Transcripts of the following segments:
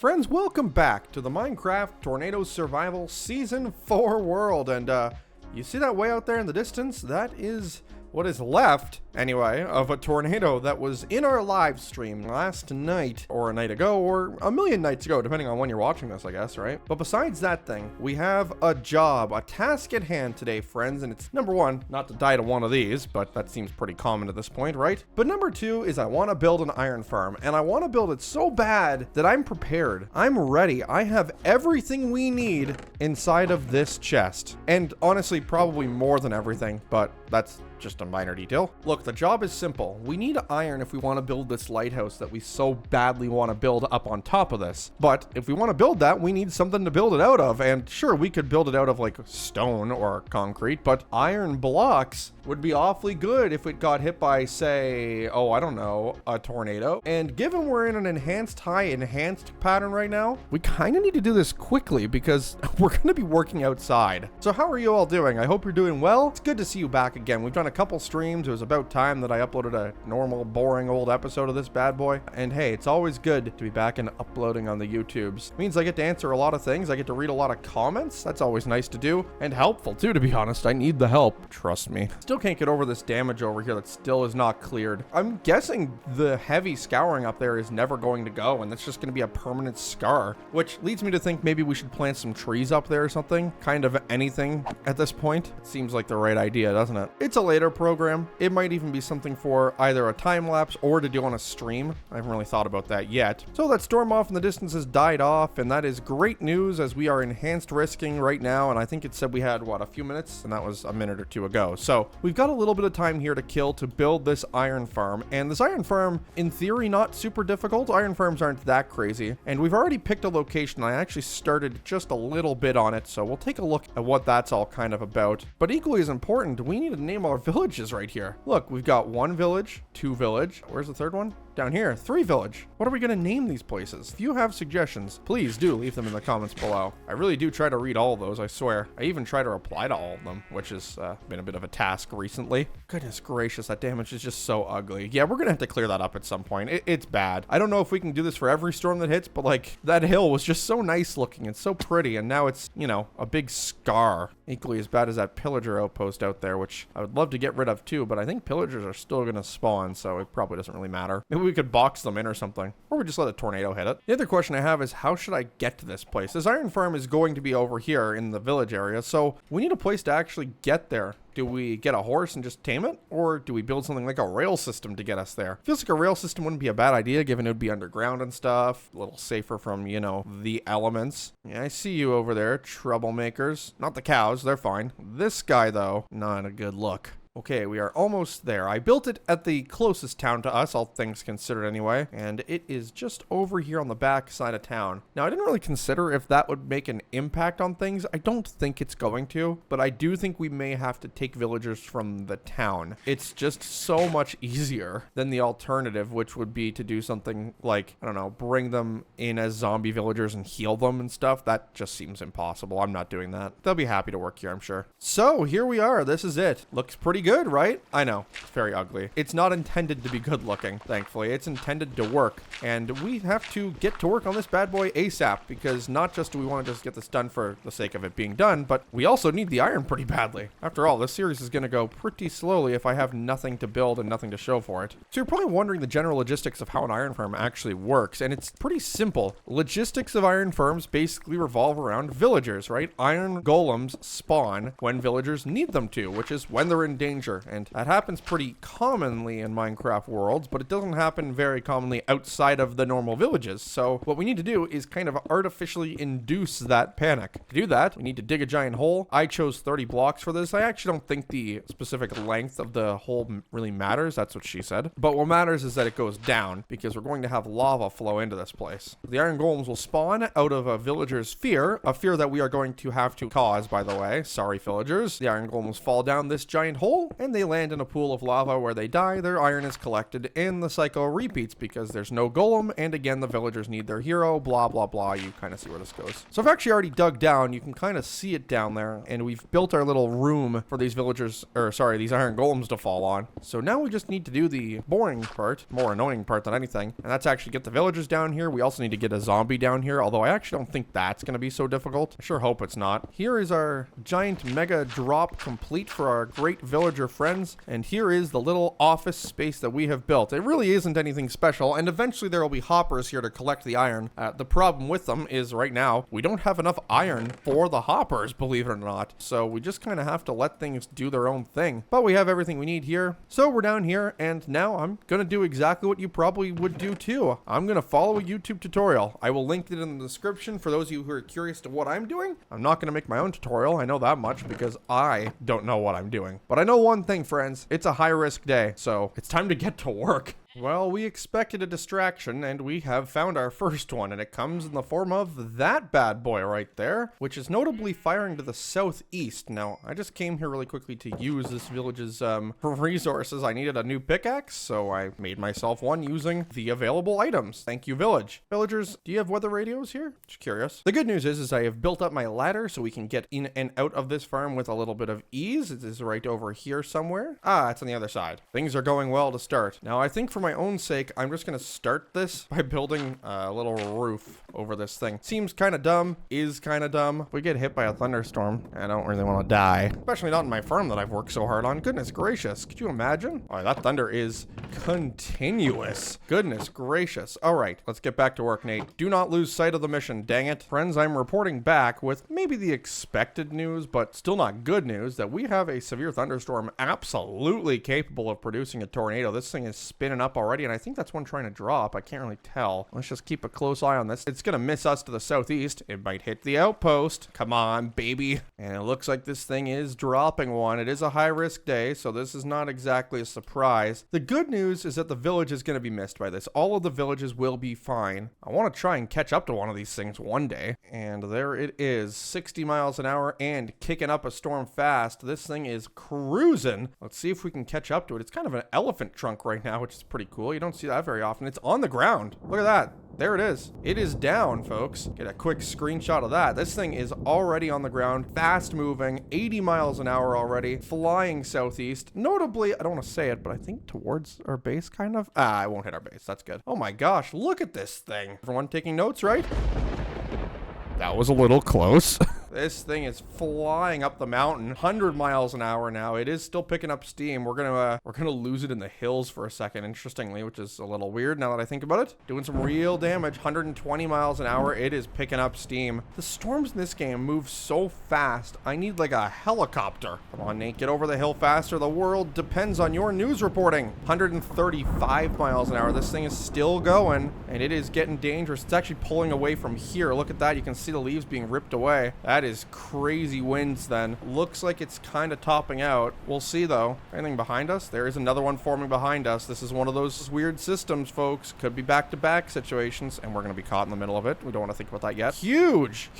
Friends, welcome back to the Minecraft Tornado Survival Season 4 world, and you see that way out there in the distance? That is what is left, anyway, of a tornado that was in our live stream last night, or a night ago, or a million nights ago, depending on when you're watching this, I guess, right? But besides that thing, we have a job, a task at hand today, friends, and it's number one, not to die to one of these, but that seems pretty common at this point, right? But number two is I want to build an iron farm, and I want to build it so bad that I'm prepared. I'm ready. I have everything we need inside of this chest, and honestly, probably more than everything, but that's just a minor detail. Look, the job is simple. We need iron if we want to build this lighthouse that we so badly want to build up on top of this. But if we want to build that, we need something to build it out of. And sure, we could build it out of like stone or concrete, but iron blocks would be awfully good if it got hit by, say, oh, I don't know, a tornado. And given we're in an enhanced pattern right now, we kind of need to do this quickly because we're going to be working outside. So how are you all doing? I hope you're doing well. It's good to see you back again. We've done a couple streams. It was about time that I uploaded a normal, boring old episode of this bad boy. And hey, it's always good to be back and uploading on the YouTubes. It means I get to answer a lot of things. I get to read a lot of comments. That's always nice to do and helpful too, to be honest. I need the help. Trust me. Still can't get over this damage over here that still is not cleared. I'm guessing the heavy scouring up there is never going to go, and that's just going to be a permanent scar, which leads me to think maybe we should plant some trees up there or something. Kind of anything at this point. It seems like the right idea, doesn't it? It's a later program. It might even be something for either a time lapse or to do on a stream. I haven't really thought about that yet. So that storm off in the distance has died off, and that is great news as we are enhanced risking right now, and I think it said we had, what, a few minutes? And that was a minute or two ago. So we've got a little bit of time here to kill to build this iron farm, and this iron farm, in theory, not super difficult. Iron farms aren't that crazy, and we've already picked a location. I actually started just a little bit on it, so we'll take a look at what that's all kind of about. But equally as important, we need to name our villages right here. Look, we've got 1 village, 2 village. Where's the third one? Down here, 3 village. What are we gonna name these places? If you have suggestions, please do leave them in the comments below. I really do try to read all of those, I swear. I even try to reply to all of them, which has been a bit of a task recently. Goodness gracious, that damage is just so ugly. Yeah, we're gonna have to clear that up at some point. It's bad. I don't know if we can do this for every storm that hits, but like, that hill was just so nice looking and so pretty, and now it's, you know, a big scar. Equally as bad as that pillager outpost out there, which I would love to get rid of too, but I think pillagers are still gonna spawn, so it probably doesn't really matter. Maybe we could box them in or something, or we just let a tornado hit it. The other question I have is, how should I get to this place? This iron farm is going to be over here in the village area, so we need a place to actually get there. Do we get a horse and just tame it? Or do we build something like a rail system to get us there? Feels like a rail system wouldn't be a bad idea, given it would be underground and stuff. A little safer from, you know, the elements. Yeah, I see you over there, troublemakers. Not the cows, they're fine. This guy, though, not a good look. Okay, we are almost there. I built it at the closest town to us, all things considered anyway, and it is just over here on the back side of town. Now, I didn't really consider if that would make an impact on things. I don't think it's going to, but I do think we may have to take villagers from the town. It's just so much easier than the alternative, which would be to do something like, I don't know, bring them in as zombie villagers and heal them and stuff. That just seems impossible. I'm not doing that. They'll be happy to work here, I'm sure. So, here we are. This is it. Looks pretty good, right? I know, it's very ugly. It's not intended to be good looking, thankfully. It's intended to work, and we have to get to work on this bad boy ASAP, because not just do we want to just get this done for the sake of it being done, but we also need the iron pretty badly. After all, this series is going to go pretty slowly if I have nothing to build and nothing to show for it. So you're probably wondering the general logistics of how an iron farm actually works, and it's pretty simple. Logistics of iron farms basically revolve around villagers, right? Iron golems spawn when villagers need them to, which is when they're in danger. And that happens pretty commonly in Minecraft worlds, but it doesn't happen very commonly outside of the normal villages. So what we need to do is kind of artificially induce that panic. To do that, we need to dig a giant hole. I chose 30 blocks for this. I actually don't think the specific length of the hole really matters. That's what she said. But what matters is that it goes down, because we're going to have lava flow into this place. The iron golems will spawn out of a villager's fear, a fear that we are going to have to cause, by the way. Sorry, villagers. The iron golems fall down this giant hole, pool, and they land in a pool of lava where they die, their iron is collected, and the cycle repeats because there's no golem, and again, the villagers need their hero, blah, blah, blah. You kind of see where this goes. So I've actually already dug down. You can kind of see it down there, and we've built our little room for these villagers, or sorry, these iron golems to fall on. So now we just need to do the boring part, more annoying part than anything, and that's actually get the villagers down here. We also need to get a zombie down here, although I actually don't think that's going to be so difficult. I sure hope it's not. Here is our giant mega drop complete for our great villager friends, and here is the little office space that we have built. It really isn't anything special, and eventually there will be hoppers here to collect the iron. The problem with them is right now we don't have enough iron for the hoppers, believe it or not, so we just kind of have to let things do their own thing. But we have everything we need here, so we're down here, and now I'm gonna do exactly what you probably would do too. I'm gonna follow a YouTube tutorial. I will link it in the description for those of you who are curious to what I'm doing. I'm not gonna make my own tutorial, I know that much, because I don't know what I'm doing. But I know one thing, friends, it's a high-risk day, so it's time to get to work. Well, we expected a distraction, and we have found our first one, and it comes in the form of that bad boy right there, which is notably firing to the southeast. Now, I just came here really quickly to use this village's resources. I needed a new pickaxe, so I made myself one using the available items. Thank you, village. Villagers, do you have weather radios here? Just curious. The good news is I have built up my ladder so we can get in and out of this farm with a little bit of ease. It is right over here somewhere. Ah, it's on the other side. Things are going well to start. Now, I think for my own sake, I'm just going to start this by building a little roof over this thing. Seems kind of dumb, is kind of dumb. If we get hit by a thunderstorm, I don't really want to die. Especially not in my farm that I've worked so hard on. Goodness gracious. Could you imagine? Oh, that thunder is continuous. Goodness gracious. All right, let's get back to work, Nate. Do not lose sight of the mission, dang it. Friends, I'm reporting back with maybe the expected news, but still not good news, that we have a severe thunderstorm absolutely capable of producing a tornado. This thing is spinning up already, and I think that's one trying to drop. I can't really tell. Let's just keep a close eye on this. It's gonna miss us to the southeast. It might hit the outpost. Come on, baby. And it looks like this thing is dropping one. It is a high-risk day, so this is not exactly a surprise. The good news is that the village is gonna be missed by this. All of the villages will be fine. I want to try and catch up to one of these things one day. And there it is, 60 miles an hour and kicking up a storm fast. This thing is cruising. Let's see if we can catch up to it. It's kind of an elephant trunk right now, which is pretty cool. You don't see that very often. It's on the ground. Look at that. There it is. It is down, folks. Get a quick screenshot of that. This thing is already on the ground, fast moving, 80 miles an hour already, flying southeast. Notably, I don't want to say it, but I think towards our base, kind of. Ah, I won't hit our base. That's good. Oh my gosh, look at this thing. Everyone taking notes, right? That was a little close. This thing is flying up the mountain, 100 miles an hour now. It is still picking up steam. We're gonna lose it in the hills for a second, interestingly, which is a little weird now that I think about it. Doing some real damage, 120 miles an hour. It is picking up steam. The storms in this game move so fast. I need like a helicopter. Come on, Nate, get over the hill faster. The world depends on your news reporting. 135 miles an hour. This thing is still going, and it is getting dangerous. It's actually pulling away from here. Look at that. You can see the leaves being ripped away. That is crazy winds then. Looks like it's kind of topping out. We'll see though. Anything behind us? There is another one forming behind us. This is one of those weird systems, folks. Could be back-to-back situations, and we're going to be caught in the middle of it. We don't want to think about that yet. Huge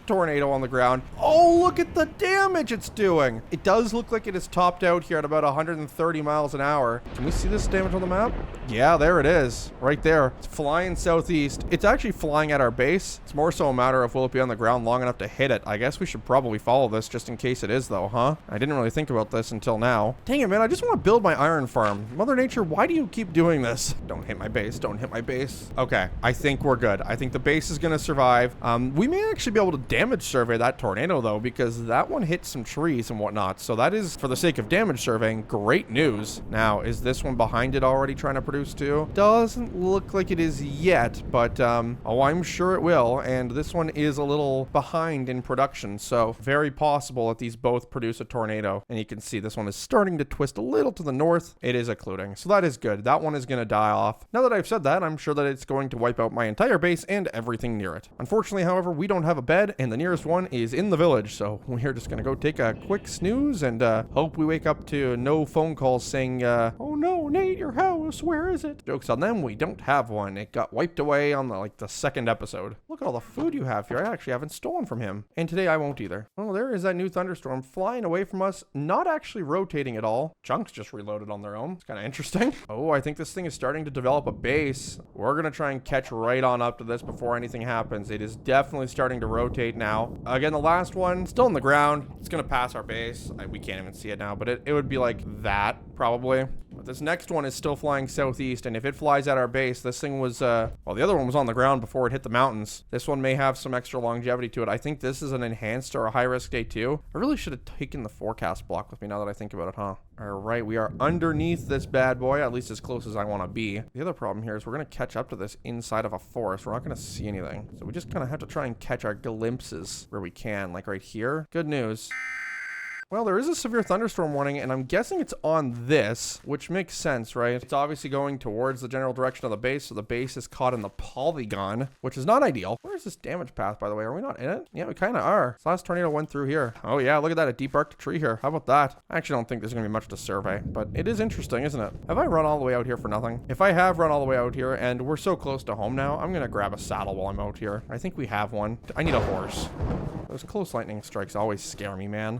tornado on the ground. Oh, look at the damage it's doing. It does look like it is topped out here at about 130 miles an hour. Can we see this damage on the map? Yeah, there it is. Right there. It's flying southeast. It's actually flying at our base. It's more so a matter of will it be on the ground long enough to hit it. I guess we should probably follow this just in case it is though, huh? I didn't really think about this until now. Dang it, man. I just want to build my iron farm. Mother Nature, why do you keep doing this? Don't hit my base. Don't hit my base. Okay. I think we're good. I think the base is going to survive. We may actually be able to damage survey that tornado though, because that one hit some trees and whatnot. So that is, for the sake of damage surveying, great news. Now, is this one behind it already trying to produce too? Doesn't look like it is yet, but oh, I'm sure it will. And this one is a little behind in production, so very possible that these both produce a tornado. And you can see this one is starting to twist a little to the north. It is occluding, so that is good. That one is going to die off. Now that I've said that, I'm sure that it's going to wipe out my entire base and everything near it. Unfortunately, however, we don't have a bed, and the nearest one is in the village, so we're just going to go take a quick snooze and hope we wake up to no phone calls saying, oh no, Nate, your house, where is it? Joke's on them, we don't have one. It got wiped away on the second episode. Look at all the food you have here. I actually haven't stolen from him. And today I won't either. Oh, there is that new thunderstorm flying away from us, not actually rotating at all. Chunks just reloaded on their own. It's kind of interesting. Oh, I think this thing is starting to develop a base. We're going to try and catch right on up to this before anything happens. It is definitely starting to rotate now. Again, the last one, still on the ground. It's going to pass our base. We can't even see it now, but it would be like that, probably. But this next one is still flying southeast, and if it flies at our base, this thing was, well, the other one was on the ground before it hit the mountains. This one may have some extra longevity to it. I think this is an enhanced or a high-risk day too. I really should have taken the forecast block with me now that I think about it, huh? All right, we are underneath this bad boy, at least as close as I want to be. The other problem here is we're going to catch up to this inside of a forest. We're not going to see anything. So we just kind of have to try and catch our glimpses where we can, like right here. Good news. Well, there is a severe thunderstorm warning, and I'm guessing it's on this, which makes sense, right? It's obviously going towards the general direction of the base, so the base is caught in the polygon, which is not ideal. Where is this damage path, by the way? Are we not in it? Yeah, we kind of are. This last tornado went through here. Oh, yeah, look at that. It debarked a tree here. How about that? I actually don't think there's going to be much to survey, but it is interesting, isn't it? Have I run all the way out here for nothing? If I have run all the way out here, and we're so close to home now, I'm going to grab a saddle while I'm out here. I think we have one. I need a horse. Those close lightning strikes always scare me, man.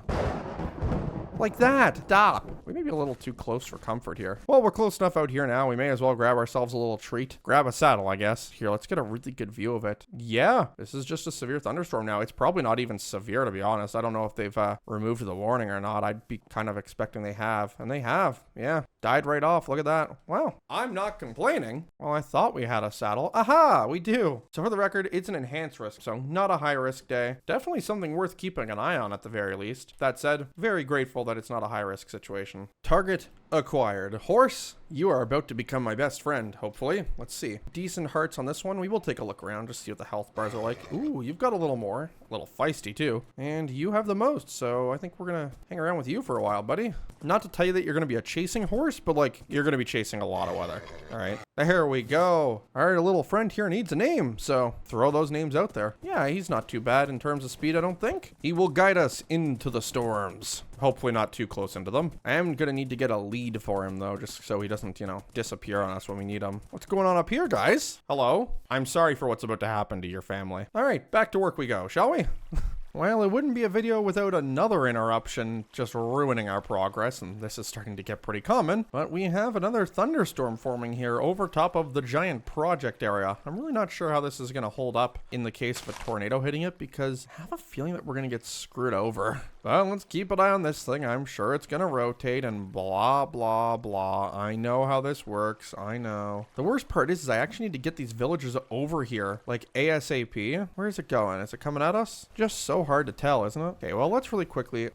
Like that. Stop. We may be a little too close for comfort here. Well, we're close enough out here now. We may as well grab ourselves a little treat. Grab a saddle, I guess. Here, let's get a really good view of it. Yeah, this is just a severe thunderstorm now. It's probably not even severe, to be honest. I don't know if they've removed the warning or not. I'd be kind of expecting they have. And they have. Yeah. Died right off. Look at that. Wow. I'm not complaining. Well, I thought we had a saddle. Aha, we do. So for the record, it's an enhanced risk, so not a high risk day. Definitely something worth keeping an eye on at the very least. That said, very grateful that it's not a high risk situation. Target acquired. Horse, you are about to become my best friend, hopefully. Let's see. Decent hearts on this one. We will take a look around, just see what the health bars are like. Ooh, you've got a little more. A little feisty, too. And you have the most, so I think we're gonna hang around with you for a while, buddy. Not to tell you that you're gonna be a chasing horse, but, like, you're gonna be chasing a lot of weather. All right. Here we go. All right, a little friend here needs a name, so throw those names out there. Yeah, he's not too bad in terms of speed, I don't think. He will guide us into the storms. Hopefully not too close into them. I am gonna need to get a lead for him, though, just so he doesn't, you know, disappear on us when we need him. What's going on up here, guys? Hello? I'm sorry for what's about to happen to your family. All right, back to work we go, shall we? Well, it wouldn't be a video without another interruption just ruining our progress, and this is starting to get pretty common. But we have another thunderstorm forming here over top of the giant project area. I'm really not sure how this is going to hold up in the case of a tornado hitting it, because I have a feeling that we're going to get screwed over. Well, let's keep an eye on this thing. I'm sure it's going to rotate and blah, blah, blah. I know how this works. I know. The worst part is I actually need to get these villagers over here, like ASAP. Where is it going? Is it coming at us? Just so hard to tell, isn't it? Okay, well, let's really quickly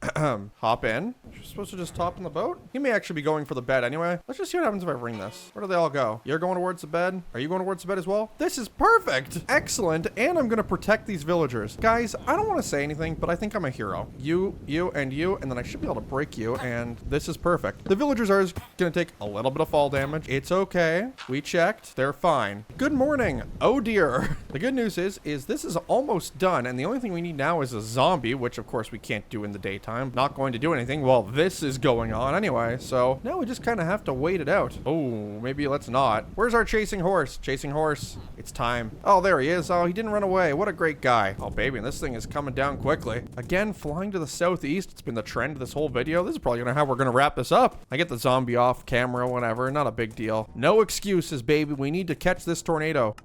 hop in. You're supposed to just hop in the boat? He may actually be going for the bed anyway. Let's just see what happens if I ring this. Where do they all go? You're going towards the bed? Are you going towards the bed as well? This is perfect! Excellent, and I'm gonna protect these villagers. Guys, I don't want to say anything, but I think I'm a hero. You, and then I should be able to break you, and this is perfect. The villagers are gonna take a little bit of fall damage. It's okay. We checked. They're fine. Good morning. Oh dear. The good news is this is almost done, and the only thing we need now is a zombie, which of course we can't do in the daytime. Not going to do anything while this is going on anyway, so now we just kind of have to wait it out. Oh, maybe let's not. Where's our chasing horse? Chasing horse. It's time. Oh, there he is. Oh, he didn't run away. What a great guy. Oh, baby, and this thing is coming down quickly. Again, flying to the southeast. It's been the trend this whole video. This is probably gonna how we're gonna wrap this up. I get the zombie off camera, whatever. Not a big deal. No excuses, baby. We need to catch this tornado.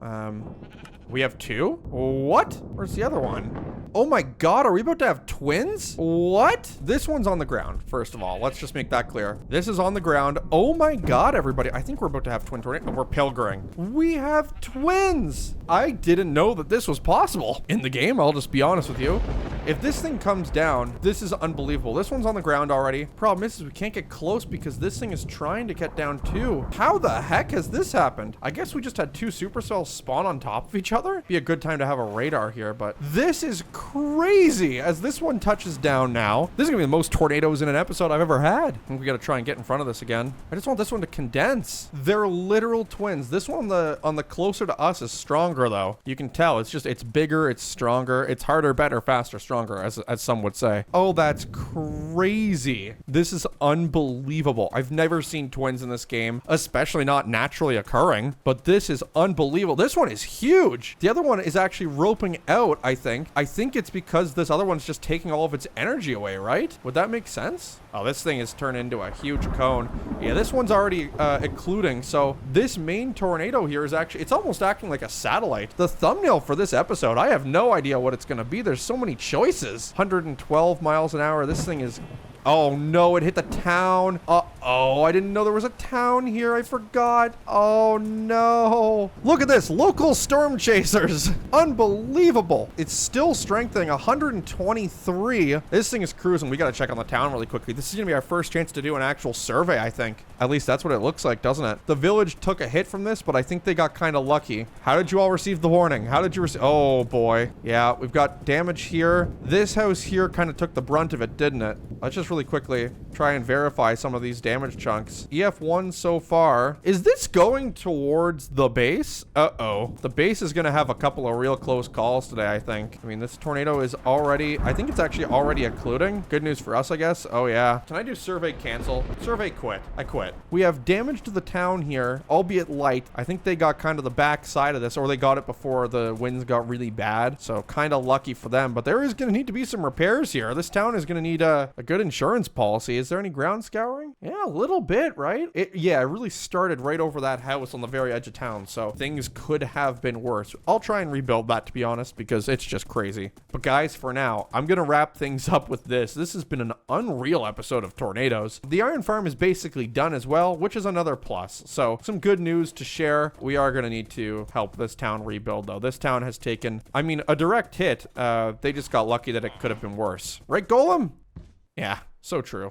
We have two? What? Where's the other one? Oh my god, are we about to have twins? What? This one's on the ground, first of all. Let's just make that clear. This is on the ground. Oh my god, everybody. I think we're about to have twin tornadoes. We're pilgering. We have twins. I didn't know that this was possible in the game. I'll just be honest with you. If this thing comes down, this is unbelievable. This one's on the ground already. Problem is we can't get close because this thing is trying to get down too. How the heck has this happened? I guess we just had two supercells spawn on top of each other. Be a good time to have a radar here, but this is crazy. As this one touches down now, this is gonna be the most tornadoes in an episode I've ever had. I think we gotta try and get in front of this again. I just want this one to condense. They're literal twins. This one on the closer to us is stronger though. You can tell it's bigger, it's stronger, it's harder, better, faster, stronger. stronger, as some would say. Oh, that's crazy. This is unbelievable. I've never seen twins in this game, especially not naturally occurring, but this is unbelievable. This one is huge. The other one is actually roping out, I think. I think it's because this other one's just taking all of its energy away, right? Would that make sense? Oh, this thing is turned into a huge cone. Yeah, this one's already occluding, so this main tornado here is actually, it's almost acting like a satellite. The thumbnail for this episode, I have no idea what it's going to be. There's so many choices. 112 miles an hour. This thing is... Oh no, it hit the town. Uh-oh, I didn't know there was a town here. I forgot. Oh no. Look at this, local storm chasers. Unbelievable. It's still strengthening 123. This thing is cruising. We gotta check on the town really quickly. This is gonna be our first chance to do an actual survey, I think. At least that's what it looks like, doesn't it? The village took a hit from this, but I think they got kind of lucky. How did you all receive the warning? How did you receive? Oh boy. Yeah, we've got damage here. This house here kind of took the brunt of it, didn't it? Let's just really quickly try and verify some of these damage chunks. EF1 so far. Is this going towards the base? Uh-oh. The base is going to have a couple of real close calls today, I think. I mean, this tornado is already... I think it's actually already occluding. Good news for us, I guess. Oh, yeah. Can I do survey cancel? Survey quit. I quit. We have damage to the town here, albeit light. I think they got kind of the back side of this, or they got it before the winds got really bad. So kind of lucky for them. But there is going to need to be some repairs here. This town is going to need a good insurance policy. Is there any ground scouring? Yeah, a little bit, right? It really started right over that house on the very edge of town, so things could have been worse. I'll try and rebuild that, to be honest, because it's just crazy. But guys, for now, I'm gonna wrap things up with this. This has been an unreal episode of tornadoes. The iron farm is basically done as well, which is another plus. So some good news to share. We are gonna need to help this town rebuild, though. This town has taken, I mean, a direct hit. They just got lucky that it could have been worse. Right, Golem? Yeah, so true.